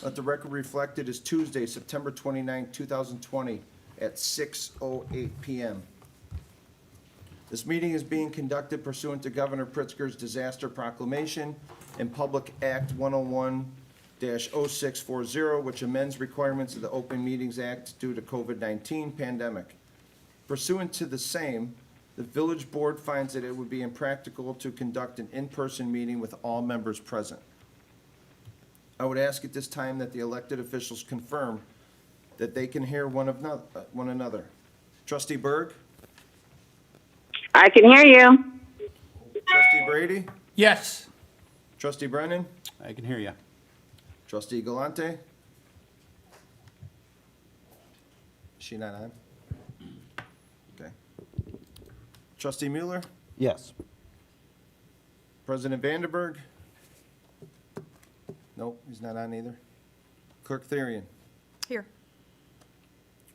Let the record reflect it is Tuesday, September 29, 2020, at 6:08 p.m. This meeting is being conducted pursuant to Governor Pritzker's Disaster Proclamation and Public Act 101-0640, which amends requirements of the Open Meetings Act due to COVID-19 pandemic. Pursuant to the same, the village board finds that it would be impractical to conduct an in-person meeting with all members present. I would ask at this time that the elected officials confirm that they can hear one another. Trustee Berg? I can hear you. Trustee Brady? Yes. Trustee Brennan? I can hear you. Trustee Galante? Is she not on? Okay. Trustee Mueller? Yes. President Vandenberg? Nope, he's not on either. Clerk Therian? Here.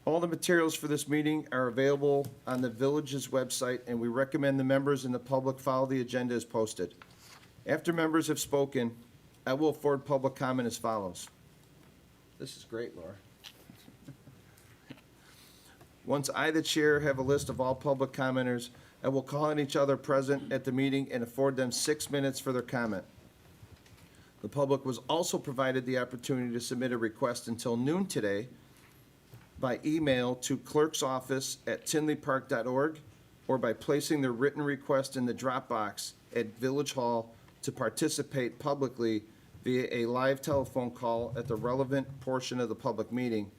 All the materials for this meeting are available on the village's website, and we recommend the members and the public follow the agenda as posted. After members have spoken, I will afford public comment as follows. This is great, Laura. Once I, the chair, have a list of all public commenters, I will call on each other present at the meeting and afford them 6 minutes for their comment. The public was also provided the opportunity to submit a request until noon today by email to clerksoffice@tinleypark.org or by placing their written request in the drop box at Village Hall to participate publicly via a live telephone call at the relevant portion of the public meeting.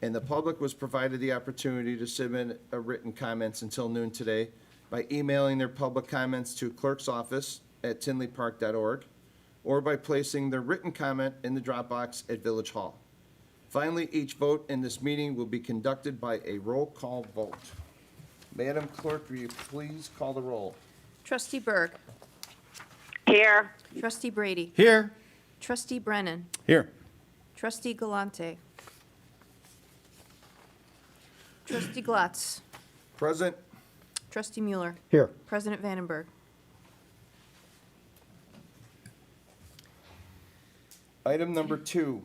And the public was provided the opportunity to submit a written comments until noon today by emailing their public comments to clerksoffice@tinleypark.org or by placing their written comment in the drop box at Village Hall. Finally, each vote in this meeting will be conducted by a roll call vote. Madam Clerk, will you please call the roll? Trustee Berg. Here. Trustee Brady. Here. Trustee Brennan. Here. Trustee Galante. Trustee Glatz. Present. Trustee Mueller. Here. President Vandenberg. Item number 2,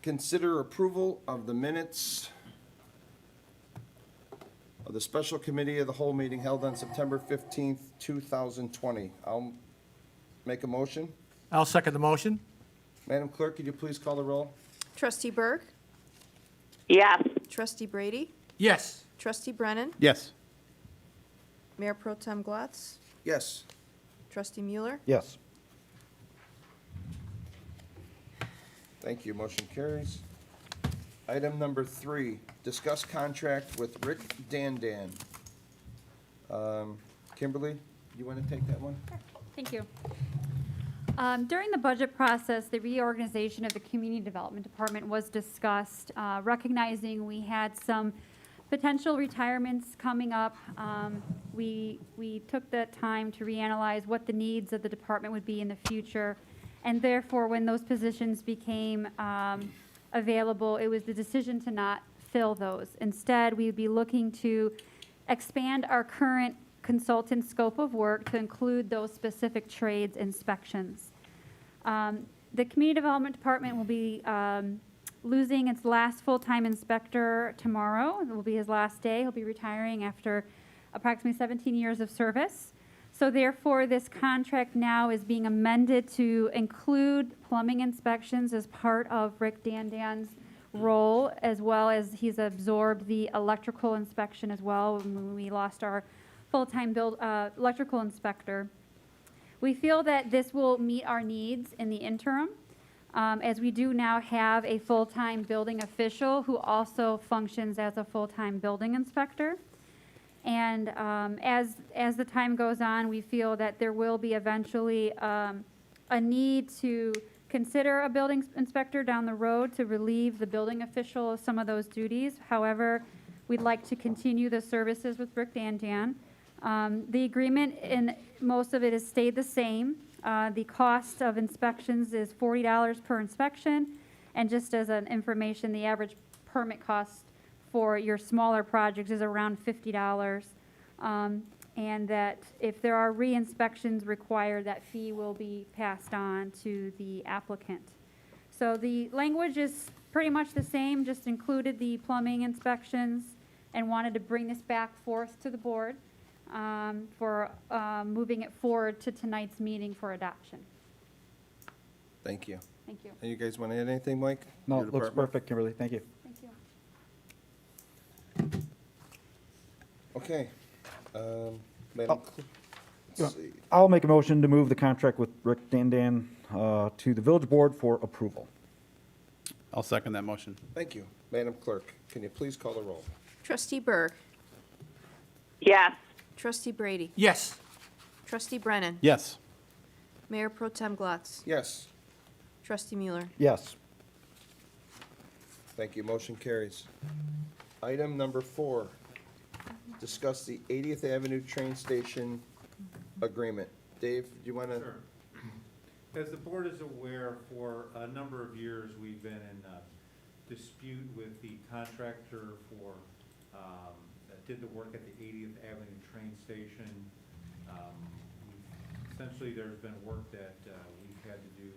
consider approval of the minutes of the special committee of the whole meeting held on September 15th, 2020. I'll make a motion. I'll second the motion. Madam Clerk, could you please call the roll? Trustee Berg. Yes. Trustee Brady. Yes. Trustee Brennan. Yes. Mayor Pro Tem Glatz. Yes. Trustee Mueller. Yes. Thank you. Motion carries. Item number 3, discuss contract with Rick Dandan. Kimberly, you want to take that one? Thank you. During the budget process, the reorganization of the Community Development Department was discussed, recognizing we had some potential retirements coming up. We took the time to reanalyze what the needs of the department would be in the future, and therefore, when those positions became available, it was the decision to not fill those. Instead, we would be looking to expand our current consultant scope of work to include those specific trades inspections. The Community Development Department will be losing its last full-time inspector tomorrow. It will be his last day. He'll be retiring after approximately 17 years of service. So therefore, this contract now is being amended to include plumbing inspections as part of Rick Dandan's role, as well as he's absorbed the electrical inspection as well when we lost our full-time electrical inspector. We feel that this will meet our needs in the interim, as we do now have a full-time building official who also functions as a full-time building inspector. And as the time goes on, we feel that there will be eventually a need to consider a building inspector down the road to relieve the building official of some of those duties. However, we'd like to continue the services with Rick Dandan. The agreement, in most of it, has stayed the same. The cost of inspections is $40 per inspection, and just as an information, the average permit cost for your smaller projects is around $50, and that if there are re-inspections required, that fee will be passed on to the applicant. So the language is pretty much the same, just included the plumbing inspections and wanted to bring this back forth to the board for moving it forward to tonight's meeting for adoption. Thank you. Thank you. And you guys want to add anything, Mike? No, Your it looks department? perfect, Kimberly, thank you. Thank you. Okay. Oh. Madam, let's see. I'll make a motion to move the contract with Rick Dandan to the village board for approval. I'll second that motion. Thank you. Madam Clerk, can you please call the roll? Trustee Berg. Yes. Trustee Brady. Yes. Trustee Brennan. Yes. Mayor Pro Tem Glatz. Yes. Trustee Mueller. Yes. Thank you. Motion carries. Item number 4, discuss the 80th Avenue train station agreement. Dave, do you want to? Sure. As the board is aware, for a number of years, we've been in a dispute with the contractor for, that did the work at the 80th Avenue train station. Essentially, there's been work that we've had to do,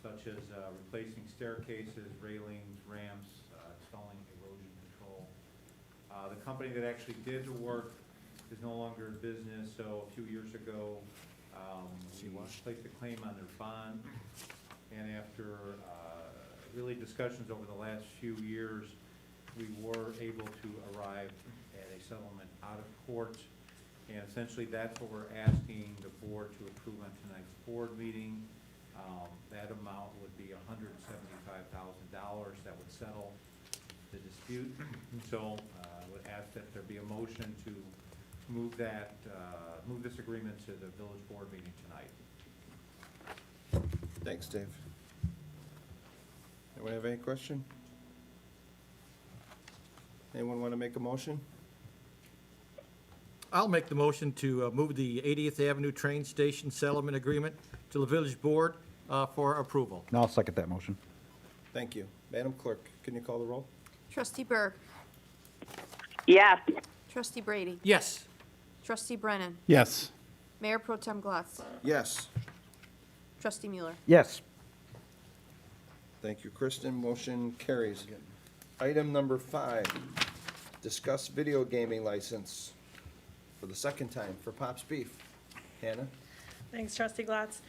such as replacing staircases, railings, ramps, installing erosion control. The company that actually did the work is no longer in business, so a few years ago, we placed a claim on their bond, and after really discussions over the last few years, we were able to arrive at a settlement out of court, and essentially that's what we're asking the board to approve on tonight's board meeting. That amount would be $175,000 that would settle the dispute. So I would ask that there be a motion to move that, move this agreement to the village board meeting tonight. Thanks, Dave. Anyone have any question? Anyone want to make a motion? I'll make the motion to move the 80th Avenue train station settlement agreement to the village board for approval. And I'll second that motion. Thank you. Madam Clerk, can you call the roll? Trustee Berg. Yes. Trustee Brady. Yes. Trustee Brennan. Yes. Mayor Pro Tem Glatz. Yes. Trustee Mueller. Yes. Thank you, Kristen. Motion carries. Item number 5, discuss video gaming license for the second time for Pop's Beef. Hannah? Thanks, Trustee Glatz.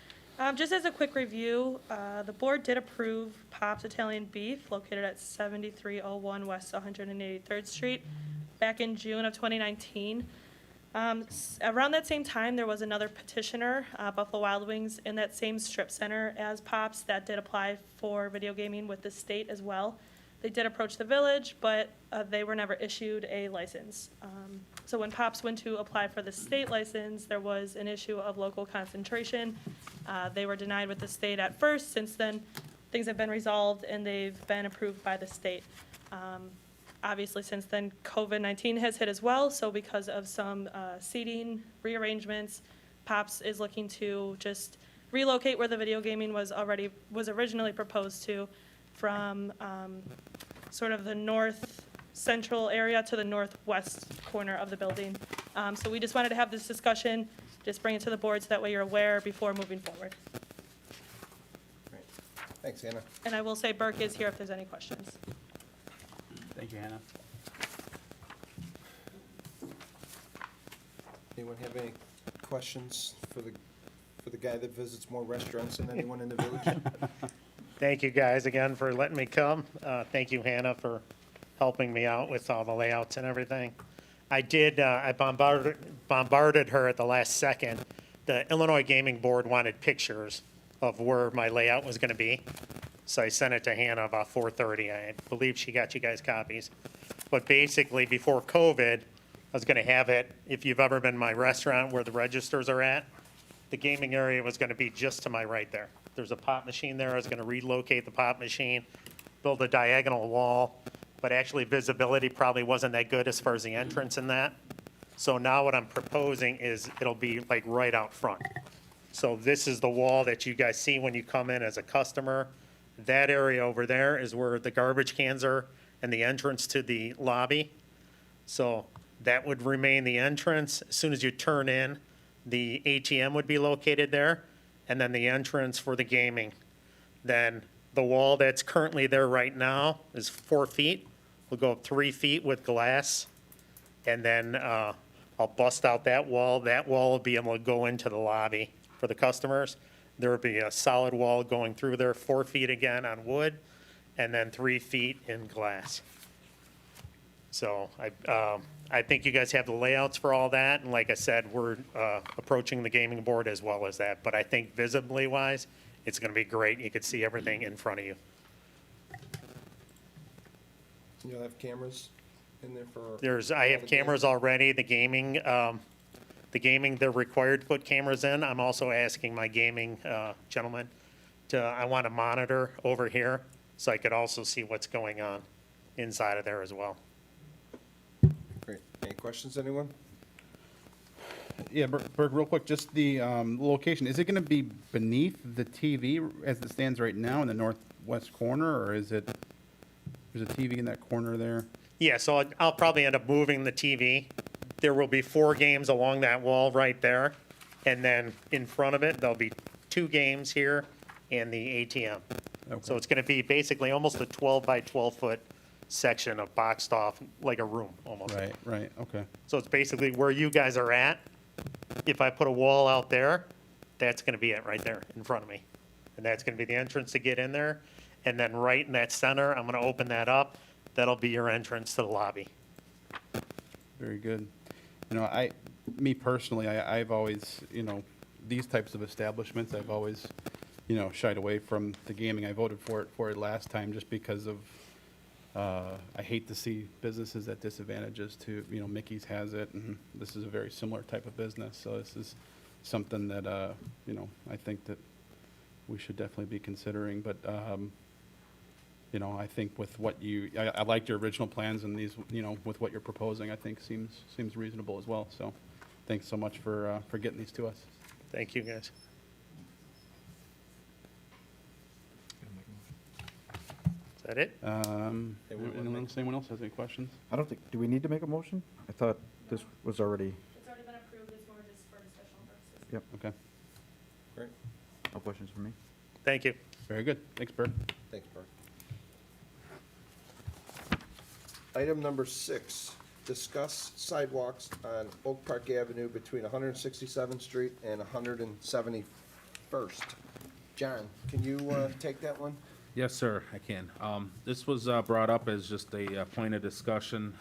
Just as a quick review, the board did approve Pop's Italian Beef located at 7301 West 183rd Street back in June of 2019. Around that same time, there was another petitioner, Buffalo Wild Wings, in that same strip center as Pop's that did apply for video gaming with the state as well. They did approach the village, but they were never issued a license. So when Pop's went to apply for the state license, there was an issue of local concentration. They were denied with the state at first. Since then, things have been resolved and they've been approved by the state. Obviously, since then, COVID-19 has hit as well. So because of some seating rearrangements, Pop's is looking to just relocate where the video gaming was originally proposed to, from sort of the north central area to the northwest corner of the building. So we just wanted to have this discussion, just bring it to the board so that way you're aware before moving forward. Great. Thanks, Hannah. And I will say Burke is here if there's any questions. Thank you, Hannah. Anyone have any questions for the guy that visits more restaurants than anyone in the village? Thank you guys again for letting me come. Thank you, Hannah, for helping me out with all the layouts and everything. I bombarded her at the last second. The Illinois Gaming Board wanted pictures of where my layout was gonna be. So I sent it to Hannah about 4:30. I believe she got you guys copies. But basically, before COVID, I was gonna have it, if you've ever been to my restaurant where the registers are at, the gaming area was gonna be just to my right there. There's a pop machine there. I was gonna relocate the pop machine, build a diagonal wall, but actually visibility probably wasn't that good as far as the entrance in that. So now what I'm proposing is it'll be like right out front. So this is the wall that you guys see when you come in as a customer. That area over there is where the garbage cans are and the entrance to the lobby. So that would remain the entrance. As soon as you turn in, the ATM would be located there, and then the entrance for the gaming. Then The wall that's currently there right now is 4 feet. We'll go up 3 feet with glass, and then I'll bust out that wall. That wall will be able to go into the lobby for the customers. There will be a solid wall going through there, 4 feet again on wood, and then 3 feet in glass. So I think you guys have the layouts for all that, and like I said, we're approaching the gaming board as well as that. But I think visibly wise, it's gonna be great. You could see everything in front of you. You'll have cameras in there for? I have cameras already. The gaming, they're required to put cameras in. I'm also asking my gaming gentleman I want to monitor over here, so I could also see what's going on inside of there as well. Great. Any questions, anyone? Yeah, Berg, real quick, just the location, is it going to be beneath the TV as it stands right now in the northwest corner, or is it, there's a TV in that corner there? Yeah, so I'll probably end up moving the TV. There will be 4 games along that wall right there, and then in front of it, there'll be 2 games here and the ATM. Okay. So it's gonna be basically almost a 12 by 12 foot section of boxed off, like a room almost. Right, okay. So it's basically where you guys are at. If I put a wall out there, that's gonna be it right there in front of me. And that's gonna be the entrance to get in there. And then right in that center, I'm gonna open that up. That'll be your entrance to the lobby. Very good. You know, me personally, I've always, you know, these types of establishments, I've always, you know, shied away from the gaming. I voted for it last time just because of, I hate to see businesses at disadvantages to, you know, Mickey's has it, and this is a very similar type of business. So this is something that, you know, I think that we should definitely be considering. But, you know, I think with what I liked your original plans, and these, you know, with what you're proposing, I think seems reasonable as well. So thanks so much for getting these to us. Thank you, guys. Is that it? Anyone else has any questions? I don't think, do we need to make a motion? I thought this was already, It's already been approved, it's more just for discussion purposes. yep, Okay, Great. no questions from me. Thank you. very good. Thanks, Bert. Thanks, Bert. Item number 6, discuss sidewalks on Oak Park Avenue between 167th Street and 171st. John, can you take that one? Yes, sir, I can. This was brought up as just a point of discussion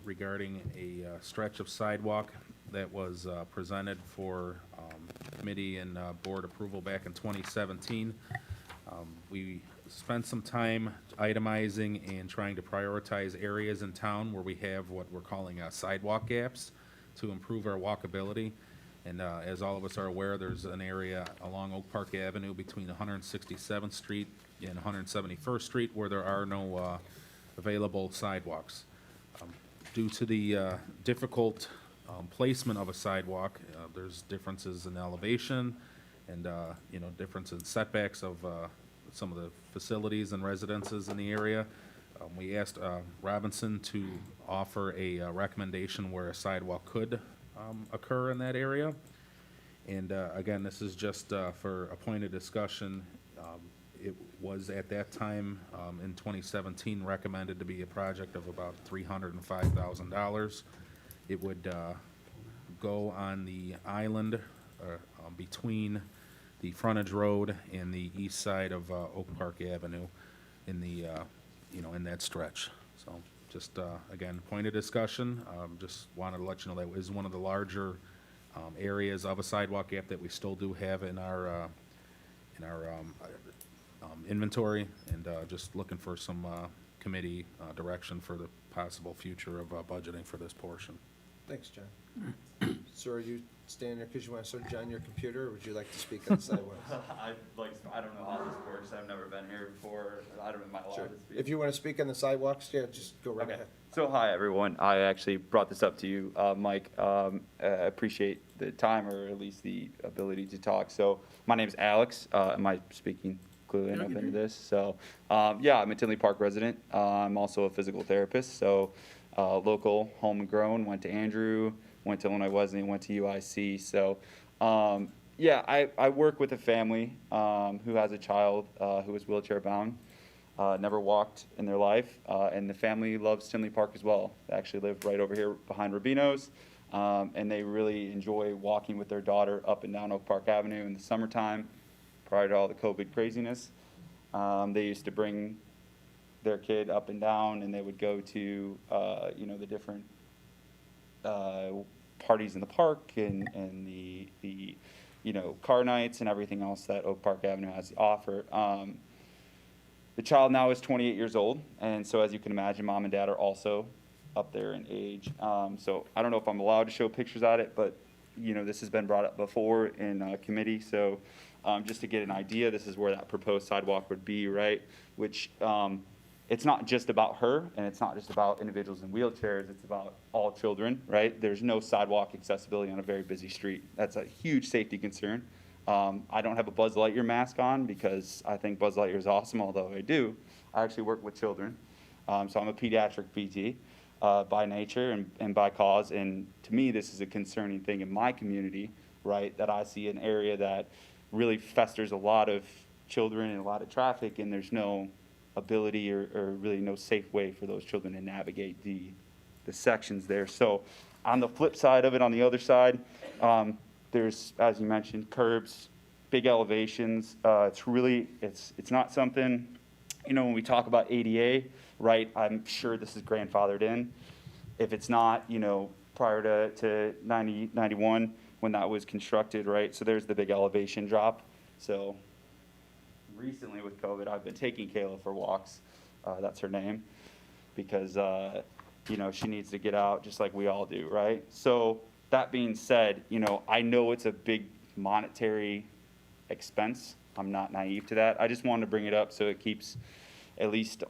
regarding a stretch of sidewalk that was presented for committee and board approval back in 2017. We spent some time itemizing and trying to prioritize areas in town where we have what we're calling sidewalk gaps to improve our walkability. And as all of us are aware, there's an area along Oak Park Avenue between 167th Street and 171st Street where there are no available sidewalks. Due to the difficult placement of a sidewalk, there's differences in elevation and, you know, difference in setbacks of some of the facilities and residences in the area. We asked Robinson to offer a recommendation where a sidewalk could occur in that area. And again, this is just for a point of discussion. It was at that time in 2017 recommended to be a project of about $305,000. It would go on the island between the frontage road and the east side of Oak Park Avenue in the, you know, in that stretch. So just, again, point of discussion. Just wanted to let you know that is one of the larger areas of a sidewalk gap that we still do have in our inventory, and just looking for some committee direction for the possible future of budgeting for this portion. Thanks, John. Sir, are you standing there because you want to search on your computer, or would you like to speak on the sidewalks? I don't know how this works. I've never been here before. I don't know my Sure. allowed to speak. If you want to speak on the sidewalks, yeah, just go right Okay. ahead. So hi, everyone. I actually brought this up to you, Mike. I appreciate the time, or at least the ability to talk. So my name is Alex. Am I speaking clearly enough into this? So, yeah, I'm a Tinley Park resident. I'm also a physical therapist. So, local, homegrown, went to Andrew, went to Illinois Wesleyan, went to UIC. So, Yeah, I work with a family who has a child who is wheelchair bound, never walked in their life, and the family loves Tinley Park as well. They actually live right over here behind Rubino's, and they really enjoy walking with their daughter up and down Oak Park Avenue in the summertime, prior to all the COVID craziness. They used to bring their kid up and down, and they would go to, you know, the different parties in the park and the you know, car nights and everything else that Oak Park Avenue has to offer. The child now is 28 years old, and so as you can imagine, mom and dad are also up there in age. So I don't know if I'm allowed to show pictures at it, but you know, this has been brought up before in committee. So just to get an idea, this is where that proposed sidewalk would be, right? Which it's not just about her, and it's not just about individuals in wheelchairs, it's about all children, right? There's no sidewalk accessibility on a very busy street. That's a huge safety concern. I don't have a Buzz Lightyear mask on because I think Buzz Lightyear is awesome, although I do. I actually work with children. So I'm a pediatric PT by nature and by cause, and to me, this is a concerning thing in my community, right? That I see an area that really festers a lot of children and a lot of traffic, and there's no ability or really no safe way for those children to navigate the sections there. So on the flip side of it, on the other side, there's, as you mentioned, curbs, big elevations. It's not something, you know, when we talk about ADA, right, I'm sure this is grandfathered in. If it's not, you know, prior to 91 when that was constructed, right? So there's the big elevation drop. So recently with COVID, I've been taking Kayla for walks. That's her name, because you know, she needs to get out just like we all do, right? So that being said, you know, I know it's a big monetary expense. I'm not naive to that. I just wanted to bring it up so it keeps at least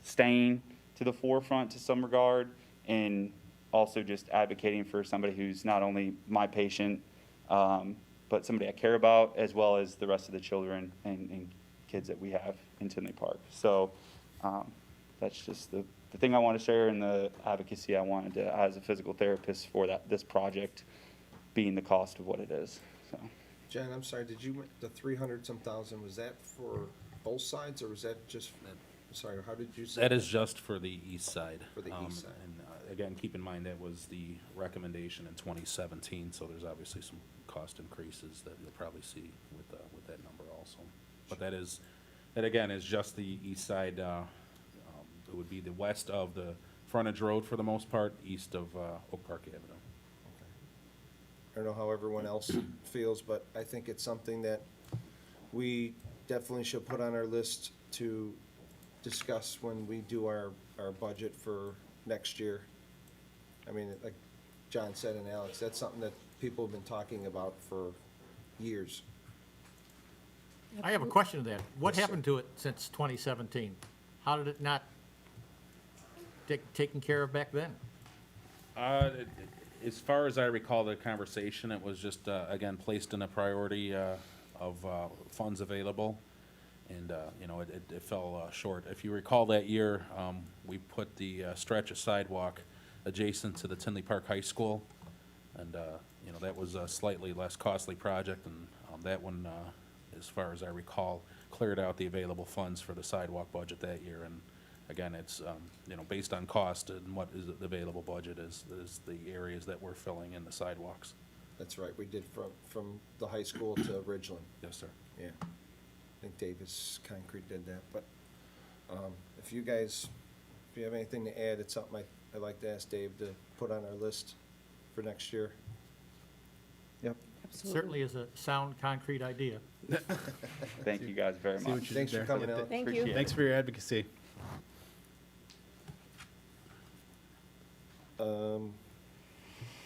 staying to the forefront to some regard, and also just advocating for somebody who's not only my patient, but somebody I care about, as well as the rest of the children and kids that we have in Tinley Park. So that's just the thing I want to share, and the advocacy I wanted to, as a physical therapist, for this project being the cost of what it is. So Jen, I'm sorry, did you, the 300-some thousand, was that for both sides, or was that just, sorry, how did you say? That is just for the east side. For the east side. And again, keep in mind, that was the recommendation in 2017, so there's obviously some cost increases that you'll probably see with that number also. But that again is just the east side. It would be the west of the frontage road for the most part, east of Oak Park Avenue. I don't know how everyone else feels, but I think it's something that we definitely should put on our list to discuss when we do our budget for next year. I mean, like John said and Alex, that's something that people have been talking about for years. I have a question to that. What Yes, sir. happened to it since 2017? How did it not taken care of back then? As far as I recall the conversation, it was just, again, placed in a priority of funds available, and, you know, it fell short. If you recall that year, we put the stretch of sidewalk adjacent to the Tinley Park High School, and, you know, that was a slightly less costly project, and that one, as far as I recall, cleared out the available funds for the sidewalk budget that year. And again, it's, you know, based on cost and what is the available budget is the areas that we're filling in the sidewalks. That's right, we did from the high school to Ridgeland. Yes, sir. Yeah, I think Davis Concrete did that, but if you guys, if you have anything to add, it's something I'd like to ask Dave to put on our list for next year. Yep. Certainly is a sound, concrete idea. thank you guys very much. Thanks for coming, Alex. Thank Appreciate you. it. Thanks for your advocacy.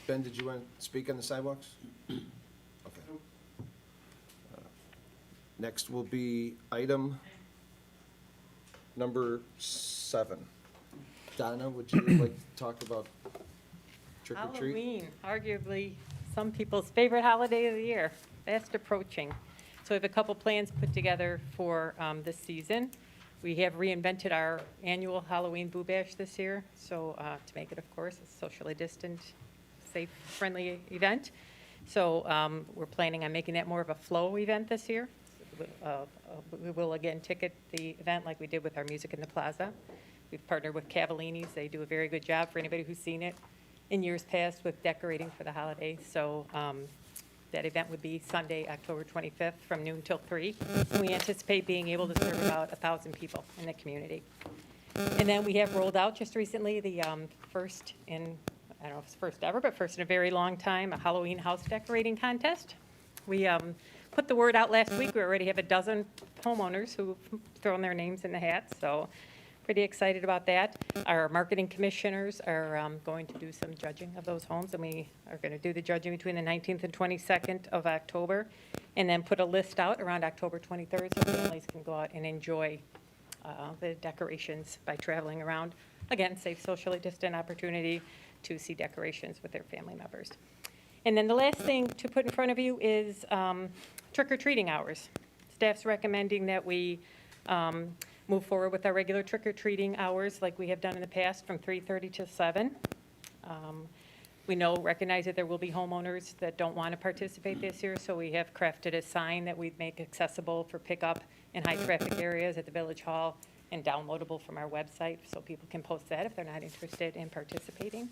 Ben, did you want to speak on the sidewalks? Okay. Next will be item number 7. Donna, would you like to talk about trick or treat? Halloween, arguably some people's favorite holiday of the year, fast approaching. So we have a couple plans put together for this season. We have reinvented our annual Halloween Boo Bash this year, so to make it, of course, a socially distant, safe, friendly event. So we're planning on making that more of a flow event this year. We will again ticket the event like we did with our Music in the Plaza. We've partnered with Cavallini's. They do a very good job for anybody who's seen it in years past with decorating for the holiday. So that event would be Sunday, October 25th from noon till 3. We anticipate being able to serve about 1,000 people in the community. And then we have rolled out just recently the first in, I don't know if it's first ever, but first in a very long time, a Halloween house decorating contest. We put the word out last week. We already have a dozen homeowners who've thrown their names in the hat, so pretty excited about that. Our marketing commissioners are going to do some judging of those homes, and we are going to do the judging between the 19th and 22nd of October, and then put a list out around October 23rd so families can go out and enjoy the decorations by traveling around. Again, safe, socially distant opportunity to see decorations with their family members. And then the last thing to put in front of you is trick-or-treating hours. Staff's recommending that we move forward with our regular trick-or-treating hours like we have done in the past from 3:30 to 7. We recognize that there will be homeowners that don't want to participate this year, so we have crafted a sign that we'd make accessible for pickup in high-traffic areas at the Village Hall and downloadable from our website, so people can post that if they're not interested in participating.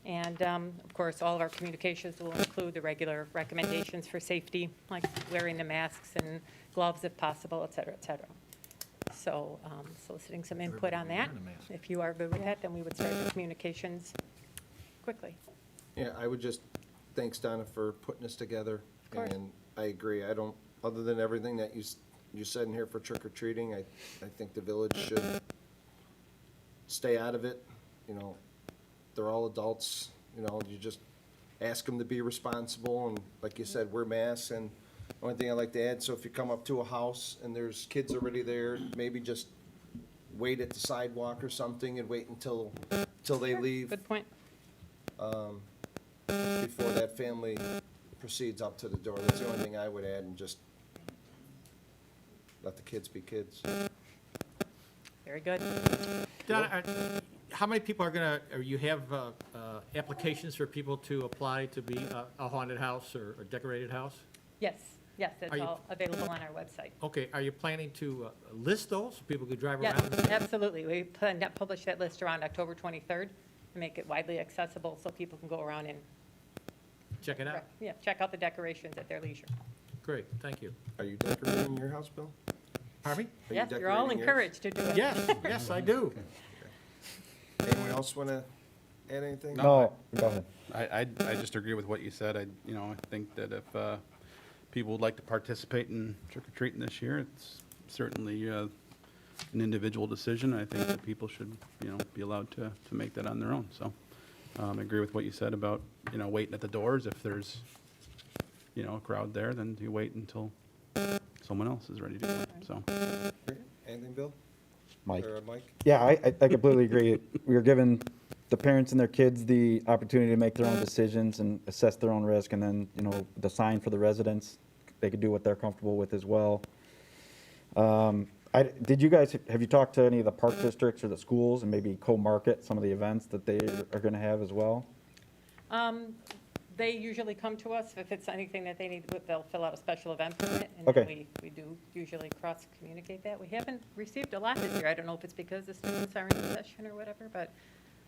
And, of course, all of our communications will include the regular recommendations for safety, like wearing the masks and gloves if possible, et cetera, et cetera. So soliciting some input on that. If you are good with that, then we would start the communications quickly. Yeah, I would just, thanks Donna for putting this together. Of course. And I agree, I don't, other than everything that you said in here for trick or treating, I think the village should stay out of it. You know, they're all adults, you know, you just ask them to be responsible and like you said, wear masks. And the only thing I'd like to add, so if you come up to a house and there's kids already there, maybe just wait at the sidewalk or something and wait until they leave. Good point. Before that family proceeds up to the door. That's the only thing I would add, and just let the kids be kids. Very good. Donna, how many people are gonna, or you have applications for people to apply to be a haunted house or a decorated house? Yes, that's Are you- all available on our website. Okay, are you planning to list those so people could drive Yes, around? absolutely. We plan to publish that list around October 23rd to make it widely accessible so people can go around and Check it out. check out the decorations at their leisure. Great, thank you. Are you decorating your house, Bill? Pardon me? Are you Yes, you're all decorating yours? encouraged to do it. Yes, I do. Anyone else want to add anything? No, go ahead. I just agree with what you said. I think that if people would like to participate in trick-or-treating this year, it's certainly an individual decision. I think that people should, be allowed to make that on their own. So I agree with what you said about, waiting at the doors. If there's, a crowd there, then you wait until someone else is ready to go. So. Anything, Bill? Mike. Or Mike? Yeah, I completely agree. We are giving the parents and their kids the opportunity to make their own decisions and assess their own risk, and then, the sign for the residents, they could do what they're comfortable with as well. Have you talked to any of the park districts or the schools and maybe co-market some of the events that they are going to have as well? They usually come to us. If it's anything that they need, they'll fill out a special event permit. And Okay. then we do usually cross-communicate that. We haven't received a lot this year. I don't know if it's because the students are in session or whatever, but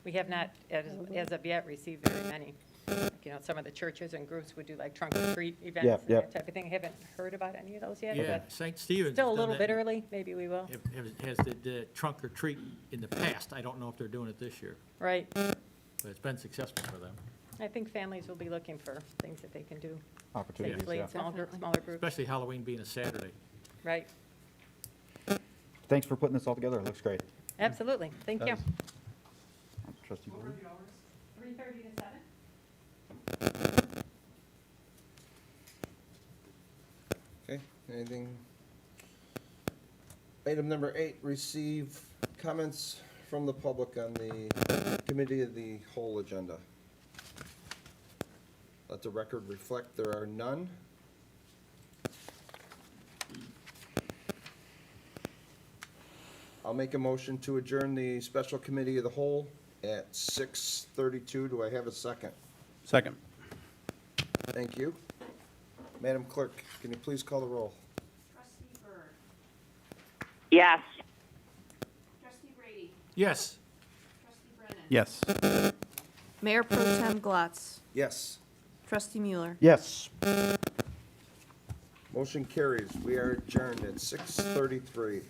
we have not, as of yet, received very many. Like, some of the churches and groups would do like trunk or treat events and yeah. that type of thing. I haven't heard about any of those yet, Yeah, but St. Stephen's. still a has done little that. bit early. Maybe we will. Has the trunk or treat in the past. I don't know if they're doing it this year, Right. but it's been successful for them, I think families will be looking for things that they can do Opportunities, safely yeah. in smaller groups. especially Halloween being a Saturday. Right. Thanks for putting this all together. It looks great. Absolutely. Thank you. Trustee Brewer? 3:30 to 7. Okay, anything? Item number 8, receive comments from the public on the committee of the whole agenda. Let the record reflect there are none. I'll make a motion to adjourn the special committee of the whole at 6:32. Do I have a second? Second. Thank you. Madam Clerk, can you please call the roll? Trustee Byrd. Yes. Trustee Brady. Yes. Trustee Brennan. Yes. Mayor Pro Tem Glatz. Yes. Trustee Mueller. Yes. Motion carries. We are adjourned at 6:33.